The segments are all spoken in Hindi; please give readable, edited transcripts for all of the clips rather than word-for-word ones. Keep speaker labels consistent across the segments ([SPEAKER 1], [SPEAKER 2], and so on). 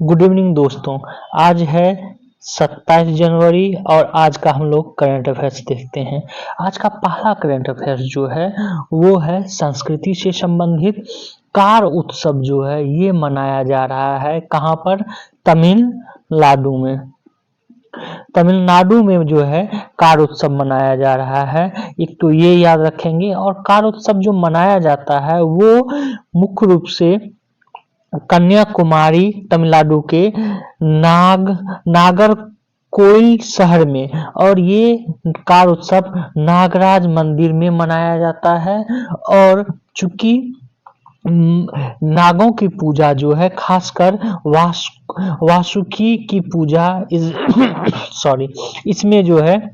[SPEAKER 1] गुड इवनिंग दोस्तों। आज है 27 जनवरी और आज का हम लोग करंट अफेयर्स देखते हैं। आज का पहला करंट अफेयर्स जो है वो है संस्कृति से संबंधित। कार उत्सव जो है ये मनाया जा रहा है कहाँ पर? तमिलनाडु में। तमिलनाडु में जो है कार उत्सव मनाया जा रहा है। एक तो ये याद रखेंगे। और कार उत्सव जो मनाया जाता है वो मुख्य रूप से कन्याकुमारी तमिलनाडु के नागरकोइल शहर में, और ये कार उत्सव नागराज मंदिर में मनाया जाता है। और चूंकि नागों की पूजा जो है खासकर वासुकी की पूजा इसमें जो है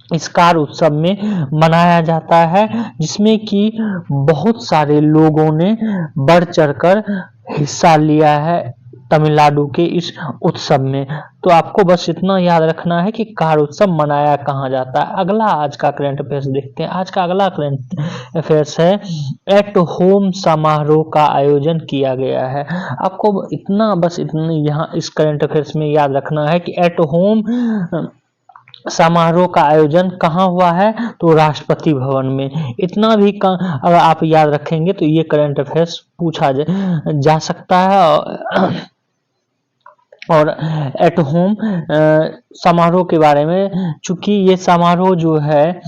[SPEAKER 1] इस कार उत्सव में मनाया जाता है, जिसमें कि बहुत सारे लोगों ने बढ़ चढ़कर हिस्सा लिया है तमिलनाडु के इस उत्सव में। तो आपको बस इतना याद रखना है कि कार उत्सव मनाया कहाँ जाता है। अगला आज का करंट अफेयर्स देखते हैं। आज का अगला करंट अफेयर्स है एट होम समारोह का आयोजन किया गया है। आपको इतना यहाँ इस करंट अफेयर्स में याद रखना है कि एट होम समारोह का आयोजन कहाँ हुआ है? तो राष्ट्रपति भवन में। इतना भी अगर आप याद रखेंगे तो ये करंट अफेयर्स पूछा जा सकता है। और एट होम समारोह के बारे में, चूंकि ये समारोह जो है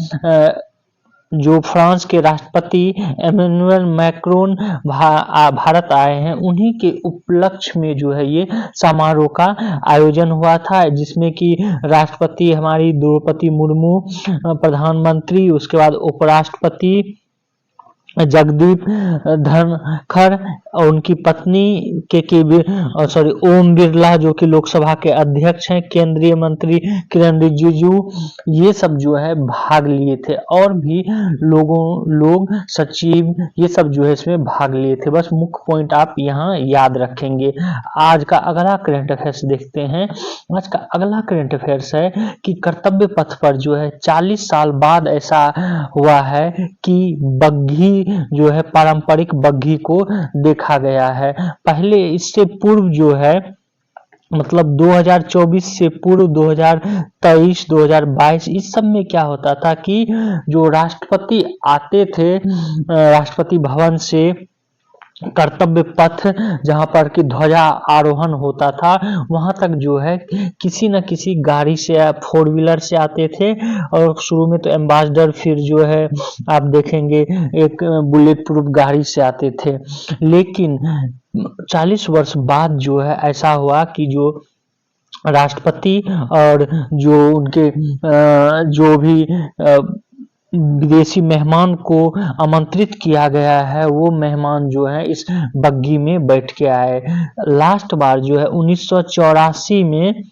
[SPEAKER 1] जो फ्रांस के राष्ट्रपति एमेनुअल मैक्रोन भारत आए हैं, उन्हीं के उपलक्ष्य में जो है ये समारोह का आयोजन हुआ था, जिसमें कि राष्ट्रपति हमारी द्रौपदी मुर्मू, प्रधानमंत्री, उसके बाद उपराष्ट्रपति जगदीप धनखड़ और उनकी पत्नी ओम बिरला जो कि लोकसभा के अध्यक्ष हैं, केंद्रीय मंत्री किरण रिजिजू, ये सब जो है भाग लिए थे। और भी लोग सचिव ये सब जो है इसमें भाग लिए थे। बस मुख्य पॉइंट आप यहाँ याद रखेंगे। आज का अगला करंट अफेयर्स देखते हैं। आज का अगला करंट अफेयर्स है कि कर्तव्य पथ पर जो है 40 साल बाद ऐसा हुआ है कि बग्घी जो है पारंपरिक बग्घी को देखा गया है। पहले इससे पूर्व जो है मतलब 2024 से पूर्व 2023 2022 इस सब में क्या होता था कि जो राष्ट्रपति आते थे राष्ट्रपति भवन से कर्तव्य पथ जहां पर कि ध्वजा आरोहण होता था, वहां तक जो है किसी न किसी गाड़ी से या 4 व्हीलर से आते थे। और शुरू में तो एम्बेसडर, फिर जो है आप देखेंगे एक बुलेट प्रूफ गाड़ी से आते थे। लेकिन 40 वर्ष बाद जो है ऐसा हुआ कि जो राष्ट्रपति और जो उनके जो भी विदेशी मेहमान को आमंत्रित किया गया है, वो मेहमान जो है इस बग्घी में बैठ के आए। लास्ट बार जो है 1984 में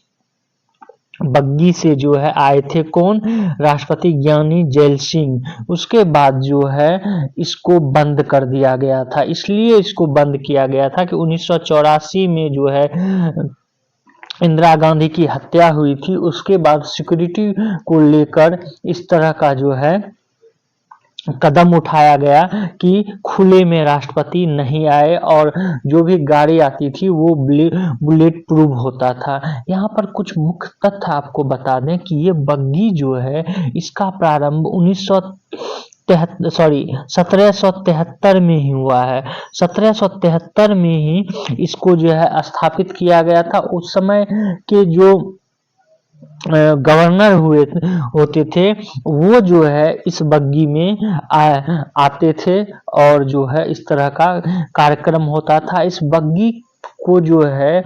[SPEAKER 1] बग्घी से जो है आए थे कौन? राष्ट्रपति ज्ञानी जैल सिंह। उसके बाद जो है इसको बंद कर दिया गया था। इसलिए इसको बंद किया गया था कि 1984 में जो है इंदिरा गांधी की हत्या हुई थी, उसके बाद सिक्योरिटी को लेकर इस तरह का जो है कदम उठाया गया कि खुले में राष्ट्रपति नहीं आए, और जो भी गाड़ी आती थी वो बुलेट प्रूफ होता था। यहाँ पर कुछ मुख्य तथ्य आपको बता दें कि ये बग्घी जो है इसका प्रारंभ 1773 में ही हुआ है। 1773 में ही इसको जो है स्थापित किया गया था। उस समय के जो गवर्नर होते थे वो जो है इस बग्घी में आते थे, और जो है इस तरह का कार्यक्रम होता था। इस बग्घी को जो है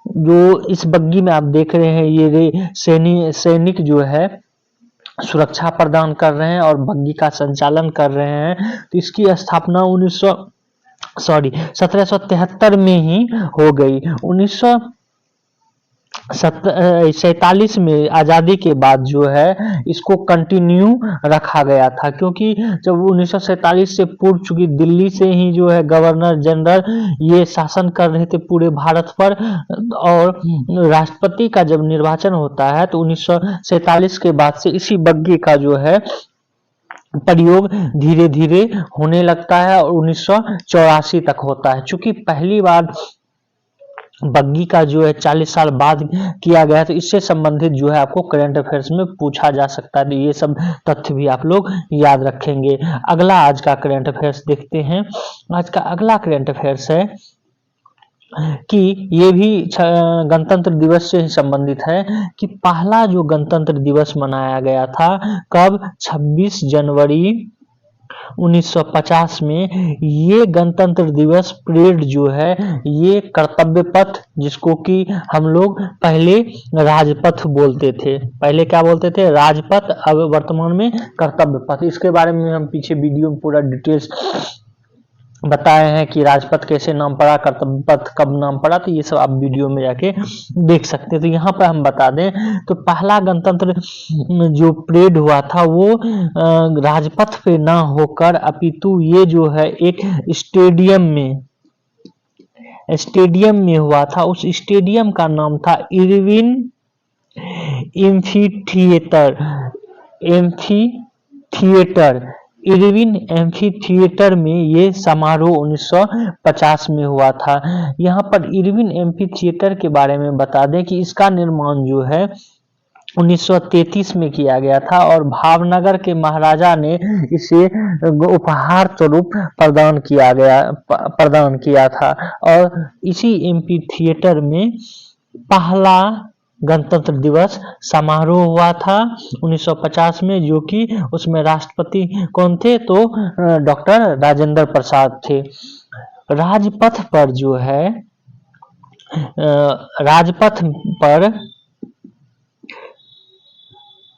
[SPEAKER 1] जो इस बग्घी में आप देख रहे हैं ये सैनिक जो है सुरक्षा प्रदान कर रहे हैं और बग्घी का संचालन कर रहे हैं। तो इसकी स्थापना 1773 में ही हो गई। 1947 में आज़ादी के बाद जो है इसको कंटिन्यू रखा गया था, क्योंकि जब 1947 से पूर्व चूंकि दिल्ली से ही जो है गवर्नर जनरल ये शासन कर रहे थे पूरे भारत पर, और राष्ट्रपति का जब निर्वाचन होता है तो 1947 के बाद से इसी बग्घी का जो है प्रयोग धीरे धीरे होने लगता है और 1984 तक होता है। चूंकि पहली बार बग्गी का जो है 40 साल बाद किया गया, तो इससे संबंधित जो है आपको करंट अफेयर्स में पूछा जा सकता है। तो ये सब तथ्य भी आप लोग याद रखेंगे। अगला आज का करंट अफेयर्स देखते हैं। आज का अगला करंट अफेयर्स है कि ये भी गणतंत्र दिवस से संबंधित है कि पहला जो गणतंत्र दिवस मनाया गया था कब, 26 जनवरी 1950 में। ये गणतंत्र दिवस परेड जो है, ये कर्तव्य पथ, जिसको कि हम लोग पहले राजपथ बोलते थे, पहले क्या बोलते थे, राजपथ, अब वर्तमान में कर्तव्य पथ। इसके बारे में हम पीछे वीडियो में पूरा डिटेल्स बताए हैं कि राजपथ कैसे नाम पड़ा, कर्तव्य पथ कब नाम पड़ा, तो ये सब आप वीडियो में जाके देख सकते हैं। तो यहाँ पर हम बता दें तो पहला गणतंत्र जो परेड हुआ था वो राजपथ पे ना होकर अपितु ये जो है एक स्टेडियम में हुआ था। उस स्टेडियम का नाम था इरविन एम्फीथिएटर। इरविन एम्फीथिएटर में ये समारोह 1950 में हुआ था। यहाँ पर इरविन एम्फीथिएटर के बारे में बता दें कि इसका निर्माण जो है 1933 में किया गया था और भावनगर के महाराजा ने इसे उपहार स्वरूप प्रदान किया था। और इसी एम्फीथिएटर में पहला गणतंत्र दिवस समारोह हुआ था 1950 में, जो कि उसमें राष्ट्रपति कौन थे, तो डॉक्टर राजेंद्र प्रसाद थे। राजपथ पर जो है राजपथ पर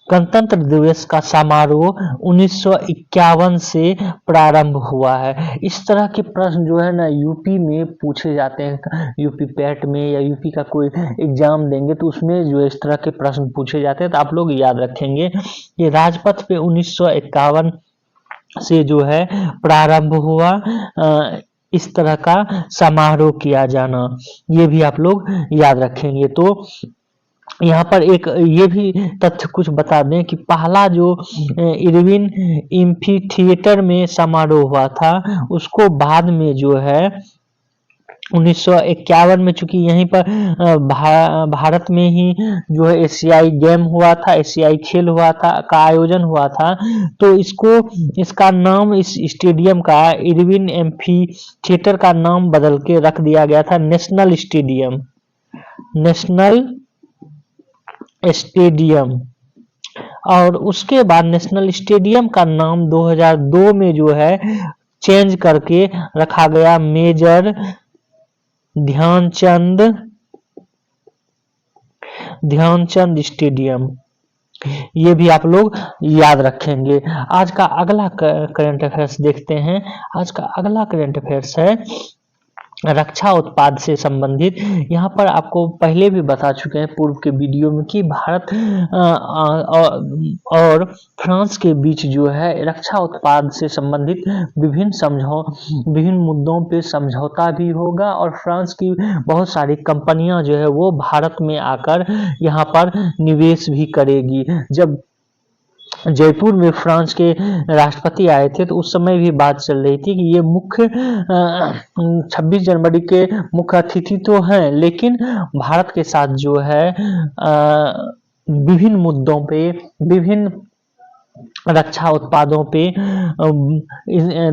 [SPEAKER 1] गणतंत्र दिवस का समारोह 1951 से प्रारंभ हुआ है। इस तरह के प्रश्न जो है ना यूपी में पूछे जाते हैं, यूपी पैट में या यूपी का कोई एग्जाम देंगे तो उसमें जो इस तरह के प्रश्न पूछे जाते हैं, तो आप लोग याद रखेंगे कि राजपथ पे 1951 से जो है प्रारंभ हुआ इस तरह का समारोह किया जाना, ये भी आप लोग याद रखेंगे। तो यहाँ पर एक ये भी तथ्य कुछ बता दें कि पहला जो इरविन एम्फीथिएटर में समारोह हुआ था उसको बाद में जो है 1951 में, चूंकि यहीं पर भारत में ही जो है एशियाई गेम हुआ था, एशियाई खेल हुआ था का आयोजन हुआ था, तो इसका नाम, इस स्टेडियम का, इरविन एम्फीथिएटर का नाम बदल के रख दिया गया था नेशनल स्टेडियम। और उसके बाद नेशनल स्टेडियम का नाम 2002 में जो है चेंज करके रखा गया मेजर ध्यानचंद स्टेडियम। ये भी आप लोग याद रखेंगे। आज का अगला करंट अफेयर्स देखते हैं। आज का अगला करंट अफेयर्स है रक्षा उत्पाद से संबंधित। यहाँ पर आपको पहले भी बता चुके हैं पूर्व के वीडियो में कि भारत और फ्रांस के बीच जो है रक्षा उत्पाद से संबंधित विभिन्न मुद्दों पे समझौता भी होगा और फ्रांस की बहुत सारी कंपनियां जो है वो भारत में आकर यहाँ पर निवेश भी करेगी। जब जयपुर में फ्रांस के राष्ट्रपति आए थे तो उस समय भी बात चल रही थी कि ये 26 जनवरी के मुख्य अतिथि तो हैं, लेकिन भारत के साथ जो है विभिन्न मुद्दों पे, विभिन्न रक्षा उत्पादों पे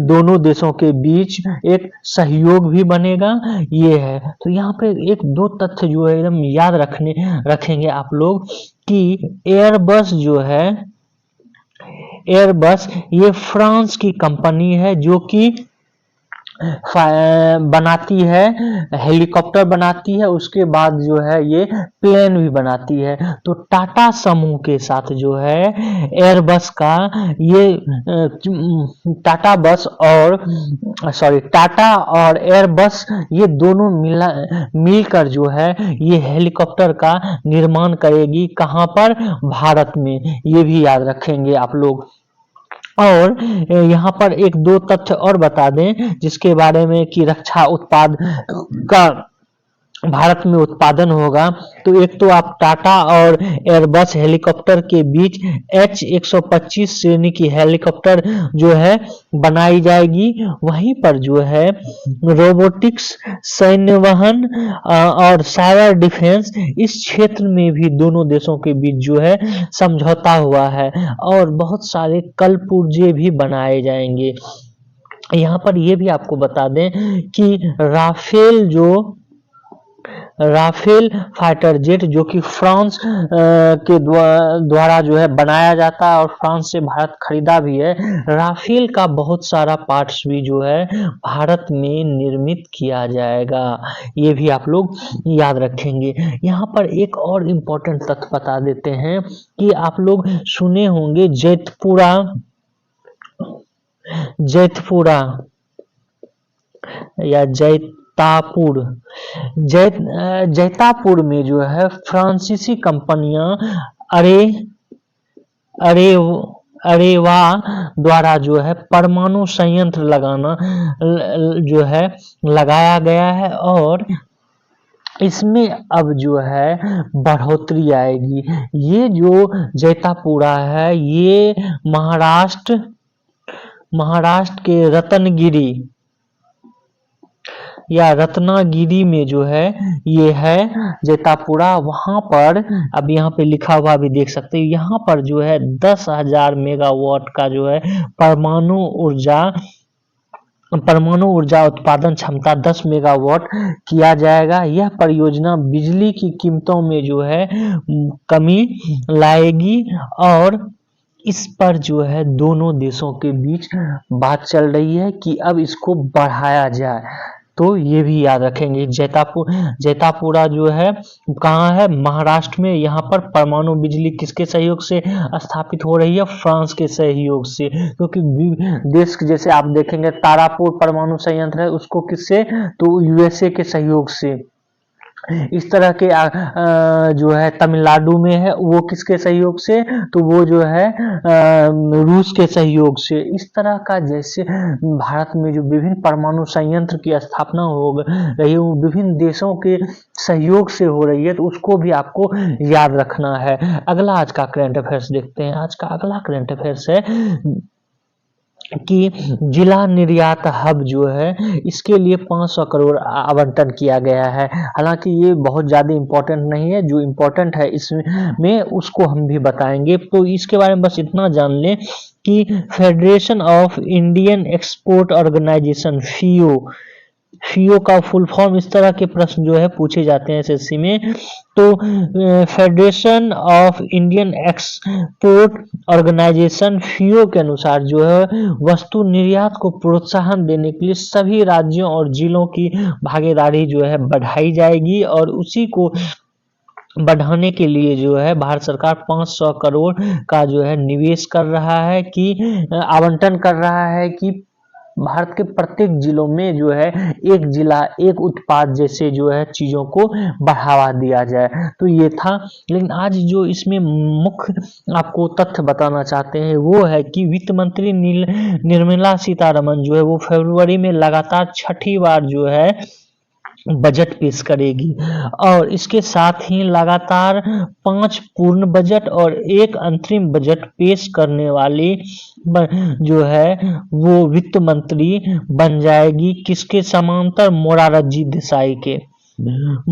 [SPEAKER 1] दोनों देशों के बीच एक सहयोग भी बनेगा, ये है। तो यहाँ पे एक दो तथ्य जो है एकदम याद रखेंगे आप लोग कि एयरबस ये फ्रांस की कंपनी है जो कि बनाती है, हेलीकॉप्टर बनाती है, उसके बाद जो है ये प्लेन भी बनाती है। तो टाटा समूह के साथ जो है एयरबस का ये टाटा और एयरबस ये दोनों मिलकर जो है ये हेलीकॉप्टर का निर्माण करेगी। कहां पर? भारत में। ये भी याद रखेंगे आप लोग। और यहाँ पर एक दो तथ्य और बता दें जिसके बारे में कि रक्षा उत्पाद का भारत में उत्पादन होगा, तो एक तो आप टाटा और एयरबस हेलीकॉप्टर के बीच H-125 श्रेणी की हेलीकॉप्टर जो है बनाई जाएगी। वहीं पर जो है रोबोटिक्स, सैन्य वाहन और साइबर डिफेंस, इस क्षेत्र में भी दोनों देशों के बीच जो है समझौता हुआ है और बहुत सारे कल पुर्जे भी बनाए जाएंगे। यहाँ पर ये भी आपको बता दें कि राफेल फाइटर जेट जो कि फ्रांस के द्वारा जो है बनाया जाता है और फ्रांस से भारत खरीदा भी है। राफेल का बहुत सारा पार्ट्स भी जो है भारत में निर्मित किया जाएगा, ये भी आप लोग याद रखेंगे। यहाँ पर एक और इम्पोर्टेंट तथ्य बता देते हैं कि आप लोग सुने होंगे जैतपुरा या जैतापुर में जो है फ्रांसीसी कंपनियां अरे अरेवा द्वारा जो है परमाणु संयंत्र जो है लगाया गया है और इसमें अब जो है बढ़ोतरी आएगी। ये जो जैतापुरा है ये महाराष्ट्र के रत्नागिरी में जो है ये है जैतापुरा। वहां पर अब यहाँ पे लिखा हुआ भी देख सकते हैं, यहाँ पर जो है 10,000 मेगावाट का जो है परमाणु ऊर्जा उत्पादन क्षमता 10 मेगावाट किया जाएगा। यह परियोजना बिजली की कीमतों में जो है कमी लाएगी और इस पर जो है दोनों देशों के बीच बात चल रही है कि अब इसको बढ़ाया जाए, तो ये भी याद रखेंगे। जैतापुरा जो है कहाँ है, महाराष्ट्र में। यहाँ पर परमाणु बिजली किसके सहयोग से स्थापित हो रही है, फ्रांस के सहयोग से, क्योंकि देश जैसे आप देखेंगे तारापुर परमाणु संयंत्र है, उसको किससे, तो यूएसए के सहयोग से। इस तरह के जो है तमिलनाडु में है, वो किसके सहयोग से, तो वो जो है रूस के सहयोग से। इस तरह का जैसे भारत में जो विभिन्न परमाणु संयंत्र की स्थापना हो रही है वो विभिन्न देशों के सहयोग से हो रही है, तो उसको भी आपको याद रखना है। अगला आज का करंट अफेयर्स देखते हैं। आज का अगला करंट अफेयर्स है कि जिला निर्यात हब जो है इसके लिए 500 करोड़ आवंटन किया गया है। हालांकि ये बहुत ज़्यादा इम्पोर्टेंट नहीं है, जो इम्पोर्टेंट है इसमें उसको हम भी बताएंगे। तो इसके बारे में बस इतना जान लें कि federation of Indian export organisation FIEO का फुल फॉर्म, इस तरह के प्रश्न जो है पूछे जाते हैं एसएससी में। तो federation of Indian export organisation FIEO के अनुसार जो है वस्तु निर्यात को प्रोत्साहन देने के लिए सभी राज्यों और जिलों की भागीदारी जो है बढ़ाई जाएगी और उसी को बढ़ाने के लिए जो है भारत सरकार 500 करोड़ का जो है निवेश कर रहा है, कि आवंटन कर रहा है कि भारत के प्रत्येक जिलों में जो है एक जिला एक उत्पाद जैसे जो है चीजों को बढ़ावा दिया जाए। तो ये था, लेकिन आज जो इसमें मुख्य आपको तथ्य बताना चाहते हैं वो है कि वित्त मंत्री निर्मला सीतारमण जो है वो फरवरी में लगातार छठी बार जो है बजट पेश करेगी और इसके साथ ही लगातार 5 पूर्ण बजट और 1 अंतरिम बजट पेश करने वाली जो है वो वित्त मंत्री बन जाएगी। किसके समांतर, मोरारजी देसाई के।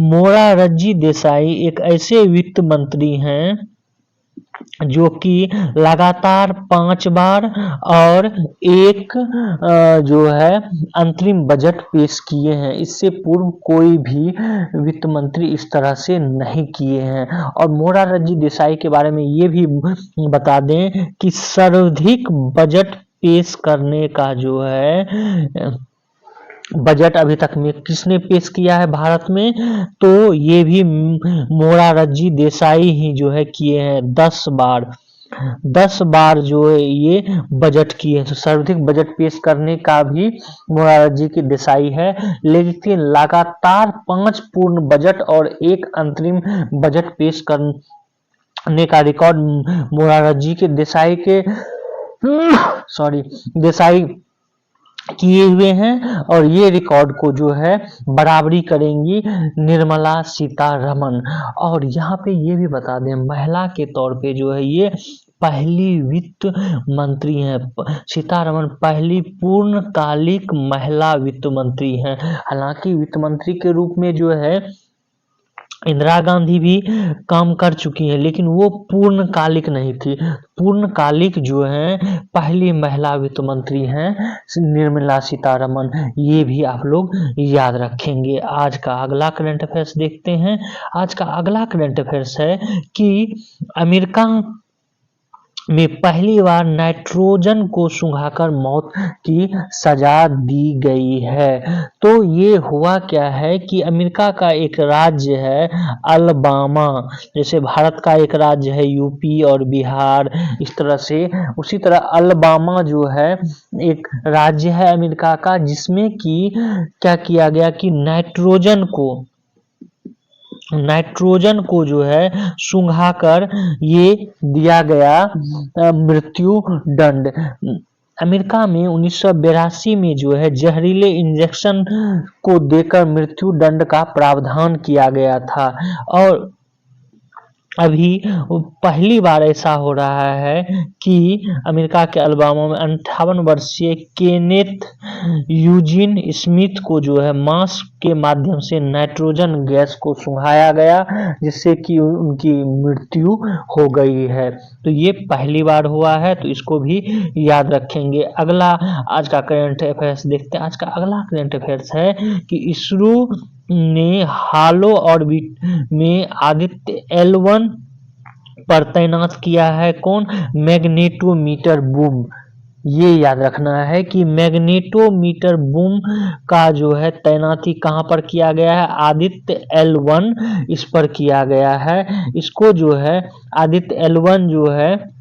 [SPEAKER 1] मोरारजी देसाई एक ऐसे वित्त मंत्री हैं जो कि लगातार 5 बार और 1 जो है अंतरिम बजट पेश किए हैं। इससे पूर्व कोई भी वित्त मंत्री इस तरह से नहीं किए हैं। और मोरारजी देसाई के बारे में ये भी बता दें कि सर्वाधिक बजट पेश करने का जो है बजट अभी तक में किसने पेश किया है भारत में, तो ये भी मोरारजी देसाई ही जो है किए हैं। 10 बार जो है ये बजट किए हैं। तो सर्वाधिक बजट पेश करने का भी मोरारजी की देसाई है, लेकिन लगातार 5 पूर्ण बजट और 1 अंतरिम बजट पेश करने का रिकॉर्ड मोरारजी के देसाई किए हुए हैं और ये रिकॉर्ड को जो है बराबरी करेंगी निर्मला सीतारमण। और यहाँ पे ये भी बता दें, महिला के तौर पे जो है ये पहली वित्त मंत्री हैं। सीतारमण पहली पूर्णकालिक महिला वित्त मंत्री हैं। हालांकि वित्त मंत्री के रूप में जो है इंदिरा गांधी भी काम कर चुकी हैं, लेकिन वो पूर्णकालिक नहीं थी। पूर्णकालिक जो है पहली महिला वित्त मंत्री हैं निर्मला सीतारमण। ये भी आप लोग याद रखेंगे। आज का अगला करंट अफेयर्स देखते हैं। आज का अगला करंट अफेयर्स है कि अमेरिका में पहली बार नाइट्रोजन को सुंघाकर मौत की सजा दी गई है। तो ये हुआ क्या है कि अमेरिका का एक राज्य है अलबामा, जैसे भारत का एक राज्य है यूपी और बिहार, इस तरह से उसी तरह अलबामा जो है एक राज्य है अमेरिका का, जिसमें कि क्या किया गया कि नाइट्रोजन को जो है सुंघाकर ये दिया गया मृत्यु दंड। अमेरिका में 1982 में जो है जहरीले इंजेक्शन को देकर मृत्यु दंड का प्रावधान किया गया था। और अभी पहली बार ऐसा हो रहा है कि अमेरिका के अलबामा में 58 वर्षीय केनेथ यूजिन स्मिथ को जो है मास्क के माध्यम से नाइट्रोजन गैस को सुंघाया गया, जिससे कि उनकी मृत्यु हो गई है। तो ये पहली बार हुआ है, तो इसको भी याद रखेंगे। अगला आज का करंट अफेयर्स देखते हैं। आज का अगला करंट अफेयर्स है कि इसरो ने हालो ऑर्बिट में आदित्य L1 पर तैनात किया है कौन? Magnetometer boom. ये याद रखना है कि मैग्नेटोमीटर बूम का जो है तैनाती कहाँ पर किया गया है? आदित्य L1 इस पर किया गया है। इसको जो है आदित्य L1 जो है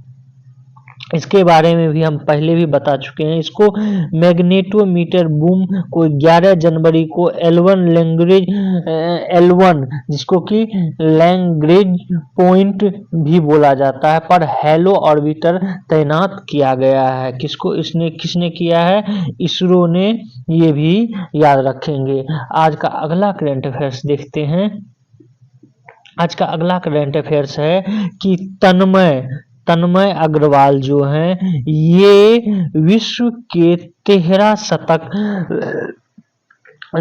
[SPEAKER 1] इसके बारे में भी हम पहले भी बता चुके हैं। इसको मैग्नेटोमीटर बूम को 11 जनवरी को L1 जिसको कि लैग्रेंज पॉइंट भी बोला जाता है पर हेलो ऑर्बिटर तैनात किया गया है। किसने किया है? इसरो ने। ये भी याद रखेंगे। आज का अगला करंट अफेयर्स देखते हैं। आज का अगला करंट अफेयर्स है कि तन्मय अग्रवाल जो हैं ये विश्व के 13 शतक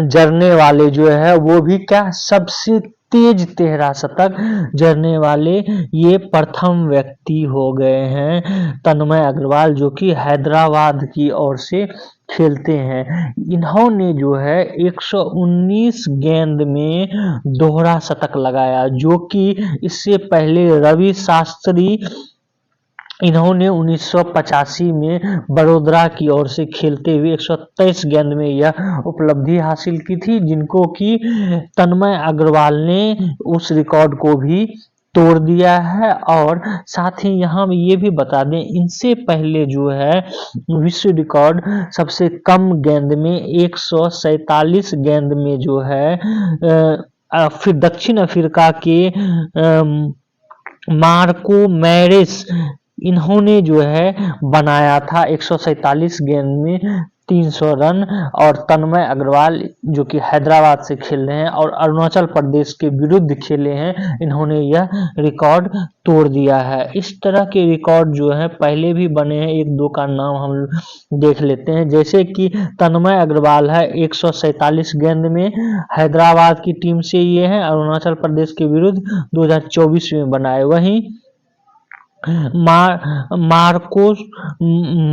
[SPEAKER 1] जरने वाले जो है वो भी क्या सबसे तेज 13 शतक जरने वाले ये प्रथम व्यक्ति हो गए हैं। तन्मय अग्रवाल जो कि हैदराबाद की ओर से खेलते हैं। इन्होंने जो है 119 गेंद में दोहरा शतक लगाया, जो कि इससे पहले रवि शास्त्री इन्होंने 1985 में बड़ोदरा की ओर से खेलते हुए 123 गेंद में यह उपलब्धि हासिल की थी, जिनको कि तन्मय अग्रवाल ने उस रिकॉर्ड को भी तोड़ दिया है। और साथ ही यहाँ ये भी बता दें, इनसे पहले जो है विश्व रिकॉर्ड सबसे कम गेंद में 147 गेंद में जो है फिर दक्षिण अफ्रीका के मार्को मैरेस इन्होंने जो है बनाया था 147 गेंद में 300 रन। और तन्मय अग्रवाल जो कि हैदराबाद से खेल रहे हैं और अरुणाचल प्रदेश के विरुद्ध खेले हैं, इन्होंने यह रिकॉर्ड तोड़ दिया है। इस तरह के रिकॉर्ड जो है पहले भी बने हैं, एक दो का नाम हम देख लेते हैं। जैसे कि तन्मय अग्रवाल है 147 गेंद में, हैदराबाद की टीम से ये है, अरुणाचल प्रदेश के विरुद्ध 2024 में बनाए। वहीं मार्कोस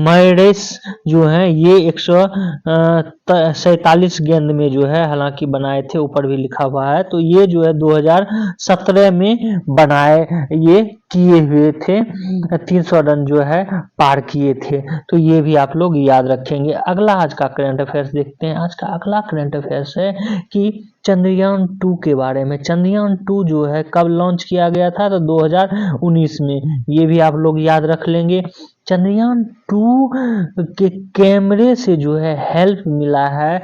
[SPEAKER 1] मैरेस जो है ये 147 गेंद में जो है हालांकि बनाए थे, ऊपर भी लिखा हुआ है। तो ये जो है 2017 में बनाए ये किए हुए थे, 300 रन जो है पार किए थे। तो ये भी आप लोग याद रखेंगे। अगला आज का करंट अफेयर्स देखते हैं। आज का अगला करंट अफेयर्स है कि चंद्रयान 2 के बारे में। चंद्रयान 2 जो है कब लॉन्च किया गया था? तो 2019 में। ये भी आप लोग याद रख लेंगे। चंद्रयान 2 के कैमरे से जो है हेल्प मिला है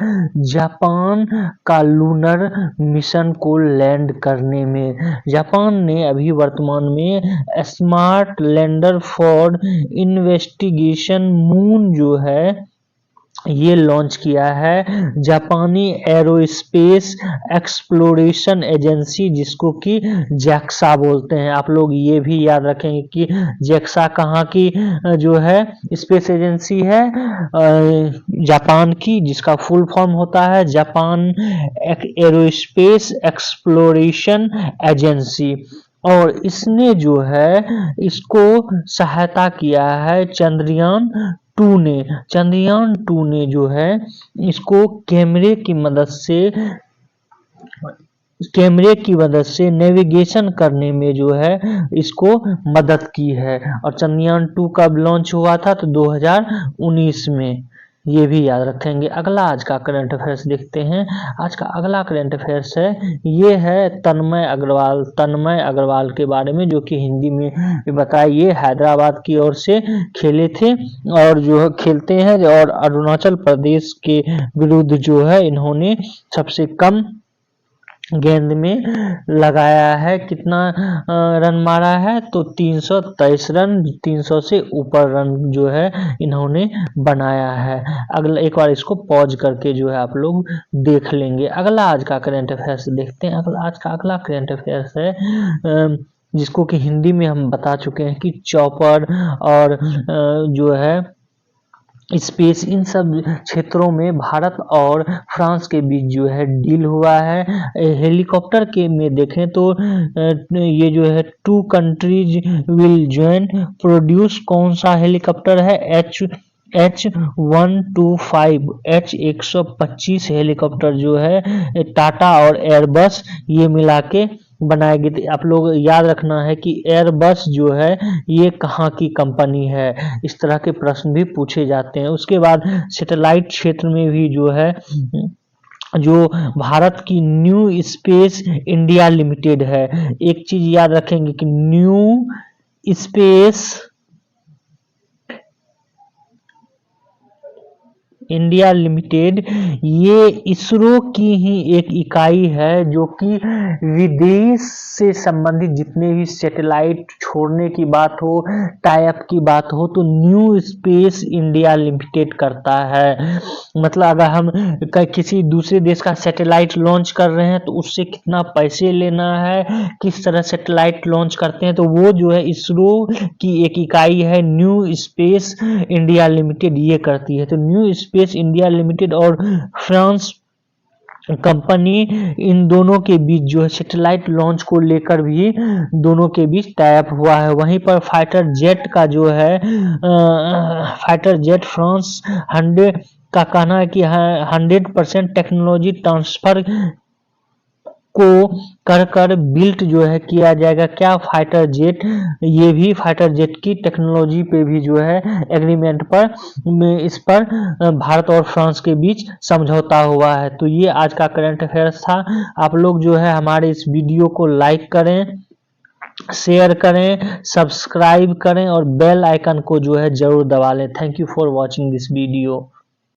[SPEAKER 1] जापान का लूनर मिशन को लैंड करने में। जापान ने अभी वर्तमान में smart lander for investigation moon जो है ये लॉन्च किया है जापानी एरोस्पेस एक्सप्लोरेशन एजेंसी, जिसको कि जैक्सा बोलते हैं। आप लोग ये भी याद रखेंगे कि जैक्सा कहाँ की जो है स्पेस एजेंसी है, जापान की, जिसका फुल फॉर्म होता है जापान एरोस्पेस एक्सप्लोरेशन एजेंसी। और इसने जो है इसको सहायता किया है चंद्रयान 2 ने जो है इसको कैमरे की मदद से नेविगेशन करने में जो है इसको मदद की है। और चंद्रयान 2 कब लॉन्च हुआ था? तो 2019 में। ये भी याद रखेंगे। अगला आज का करंट अफेयर्स देखते हैं। आज का अगला करंट अफेयर्स है, ये है तन्मय अग्रवाल के बारे में, जो कि हिंदी में बताया। ये हैदराबाद की ओर से खेले थे और जो खेलते हैं, और अरुणाचल प्रदेश के विरुद्ध जो है इन्होंने सबसे कम गेंद में लगाया है। कितना रन मारा है? तो 323 रन, 300 से ऊपर रन जो है इन्होंने बनाया है। अगला एक बार इसको पॉज करके जो है आप लोग देख लेंगे। अगला आज का करंट अफेयर्स देखते हैं। आज का अगला करंट अफेयर्स है जिसको कि हिंदी में हम बता चुके हैं कि चॉपर और जो है स्पेस, इन सब क्षेत्रों में भारत और फ्रांस के बीच जो है डील हुआ है। हेलीकॉप्टर के में देखें तो ये जो है 2 कंट्रीज विल ज्वाइन प्रोड्यूस, कौन सा हेलीकॉप्टर है? H125 हेलीकॉप्टर जो है टाटा और एयरबस ये मिला के बनाए गए थे। आप लोग याद रखना है कि एयरबस जो है ये कहाँ की कंपनी है, इस तरह के प्रश्न भी पूछे जाते हैं। उसके बाद सैटेलाइट क्षेत्र में भी जो है जो भारत की न्यू स्पेस इंडिया लिमिटेड है। एक चीज याद रखेंगे कि न्यू स्पेस इंडिया लिमिटेड ये इसरो की ही एक इकाई है, जो कि विदेश से संबंधित जितने भी सैटेलाइट छोड़ने की बात हो, टाइप की बात हो, तो न्यू स्पेस इंडिया लिमिटेड करता है। मतलब अगर हम किसी दूसरे देश का सैटेलाइट लॉन्च कर रहे हैं तो उससे कितना पैसे लेना है, किस तरह सैटेलाइट लॉन्च करते हैं, तो वो जो है इसरो की एक इकाई है न्यू स्पेस इंडिया लिमिटेड, ये करती है। तो न्यू स्पेस इंडिया लिमिटेड और फ्रांस कंपनी, इन दोनों के बीच जो है सैटेलाइट लॉन्च को लेकर भी दोनों के बीच टाइप हुआ है। वहीं पर फाइटर जेट का जो है फाइटर जेट फ्रांस 100 का कहना है कि 100% टेक्नोलॉजी ट्रांसफर को कर बिल्ट जो है किया जाएगा। क्या? Fighter jet. ये भी फाइटर जेट की टेक्नोलॉजी पे भी जो है एग्रीमेंट पर इस पर भारत और फ्रांस के बीच समझौता हुआ है। तो ये आज का करंट अफेयर्स था। आप लोग जो है हमारे इस वीडियो को लाइक करें, शेयर करें, सब्सक्राइब करें और बेल आइकन को जो है जरूर दबा लें। Thank you for watching this video.